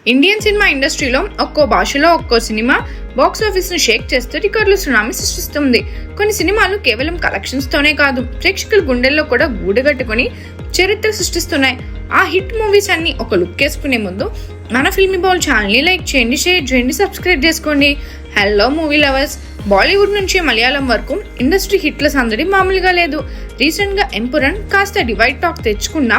Indian cinema ఇండస్ట్రీలో ఒక్కో భాషలో ఒక్కో సినిమా బాక్స్ ఆఫీస్ ను షేక్ చేస్తూ రికార్డుల సునామీ సృష్టిస్తుంది. కొన్ని సినిమాలు కేవలం కలెక్షన్స్ తోనే కాదు, ప్రేక్షకుల గుండెల్లో కూడా గూడుగట్టుకుని చరిత్ర సృష్టిస్తున్నాయి. ఆ హిట్ మూవీస్ అన్ని ఒక లుక్ వేసుకునే ముందు మన ఫిల్మీ బౌల్ ఛానల్ ని లైక్ చేయండి, షేర్ చేయండి, సబ్స్క్రైబ్ చేసుకోండి. హలో మూవీ లవర్స్, బాలీవుడ్ నుంచి మలయాళం వరకు ఇండస్ట్రీ హిట్ల సందడి మామూలుగా లేదు. రీసెంట్ గా ఎంపురన్ కాస్త డివైడ్ టాక్ తెచ్చుకున్న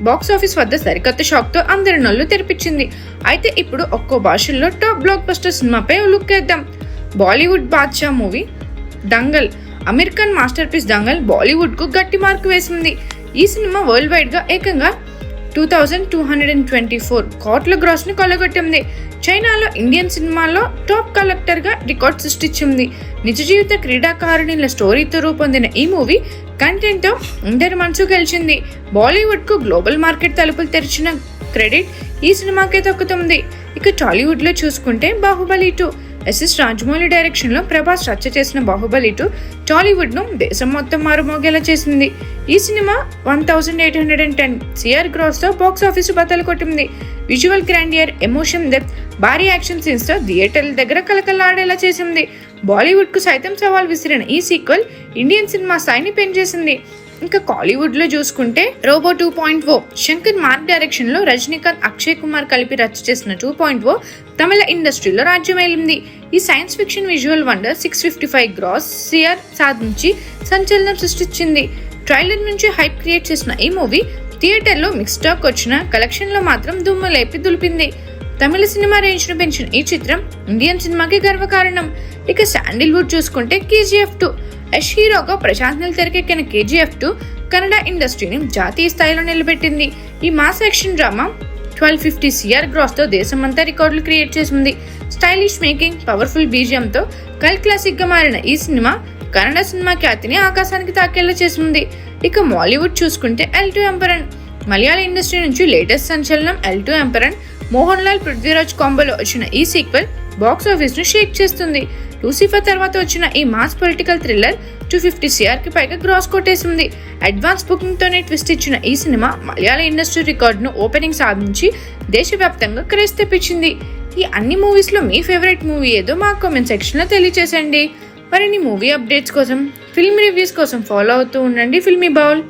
బాక్స్ ఆఫీస్ వద్ద సరికొత్త షాక్ తో అందరి నొల్లు తెరిపించింది. అయితే ఇప్పుడు ఒక్కో భాషల్లో టాప్ బ్లాక్ బస్టర్ సినిమాపై లుక్ వేద్దాం. బాలీవుడ్ బాద్షా movie Dangal, American masterpiece Dangal Bollywood కు గట్టి మార్కు వేసింది. ఈ సినిమా వరల్డ్ వైడ్ గా ఏకంగా 2224 కోట్ల గ్రాస్ ని కొల్లగొట్టింది. చైనాలో ఇండియన్ సినిమాల్లో టాప్ కలెక్టర్ గా రికార్డ్ సృష్టించింది. నిజ జీవిత క్రీడాకారిణిల స్టోరీతో రూపొందిన ఈ మూవీ కంటెంట్ తో అందరి మనసు గెలిచింది. బాలీవుడ్ కు గ్లోబల్ మార్కెట్ తలుపులు తెరిచిన క్రెడిట్ ఈ సినిమాకే దక్కుతుంది. ఇక టాలీవుడ్ లో చూసుకుంటే బాహుబలి 2 ఎస్ఎస్ రాజమౌళి డైరెక్షన్ లో ప్రభాస్ రచన చేసిన బాహుబలి 2 టాలీవుడ్ ను దేశం మొత్తం మారుమోగేలా చేసింది. ఈ సినిమా 1810 CR గ్రాస్ తో బాక్స్ ఆఫీస్ బద్దలు కొట్టింది. విజువల్ గ్రాండియర్, ఎమోషన్ డెప్త్, భారీ యాక్షన్ సీన్స్ తో థియేటర్ల దగ్గర కలకలాడేలా చేసింది. బాలీవుడ్ కు సైతం సవాల్ విసిరిన ఈ సీక్వెల్ ఇండియన్ సినిమా స్థాయిని పెంచేసింది. ఇంకా కాలీవుడ్ లో చూసుకుంటే రోబో 2.0 శంకర్ మార్క్ డైరెక్షన్ లో రజనీకాంత్, అక్షయ్ కుమార్ కలిపి రచన చేసిన 2.0 తమిళ ఇండస్ట్రీలో రాజ్యమేలింది. ఈ science fiction visual wonder 655 gross CR సాధించి సంచలనం సృష్టించింది. ట్రైలర్ నుంచి హైప్ క్రియేట్ చేసిన ఈ మూవీ థియేటర్లో మిక్స్ టాక్ వచ్చిన కలెక్షన్ లో మాత్రం దుమ్ము లేపి దులిపింది. తమిళ సినిమా రేంజ్ ను పెంచిన ఈ చిత్రం ఇండియన్ సినిమాకి గర్వకారణం. ఇక శాండిల్వుడ్ చూసుకుంటే KGF 2 యష్ హీరోగా ప్రశాంత్ నీల్ తెరకెక్కిన KGF 2 కన్నడ ఇండస్ట్రీని జాతీయ స్థాయిలో నిలబెట్టింది. ఈ mass action drama 1250 CR gross తో దేశమంతా రికార్డులు క్రియేట్ చేసింది. స్టైలిష్ మేకింగ్, పవర్ఫుల్ BGM తో కల్ట్ క్లాసిక్ గా మారిన ఈ సినిమా కన్నడ సినిమా ఖ్యాతిని ఆకాశానికి తాకేలా చేసింది. ఇక మాలీవుడ్ చూసుకుంటే L2 ఎంపరన్, మలయాళ ఇండస్ట్రీ నుంచి లేటెస్ట్ సంచలనం L2 ఎంపరన్. మోహన్ లాల్, పృథ్వీరాజ్ కాంబోలో వచ్చిన ఈ సీక్వెల్ బాక్స్ ఆఫీస్ ను షేక్ చేస్తుంది. లూసిఫర్ తర్వాత వచ్చిన ఈ మాస్ పొలిటికల్ థ్రిల్లర్ 250 CR కి పైగా గ్రాస్ కొట్టేసింది. అడ్వాన్స్ బుకింగ్ తోనే ట్విస్ట్ ఇచ్చిన ఈ సినిమా మలయాళ ఇండస్ట్రీ రికార్డును ఓపెనింగ్ సాధించి దేశవ్యాప్తంగా క్రేజ్ తెప్పించింది. ఈ అన్ని మూవీస్ లో మీ ఫేవరెట్ మూవీ ఏదో మా కామెంట్ సెక్షన్ లో తెలియజేసండి. మరిన్ని మూవీ అప్డేట్స్ కోసం, ఫిల్మ్ రివ్యూస్ కోసం ఫాలో అవుతూ ఉండండి ఫిల్మీ బౌల్.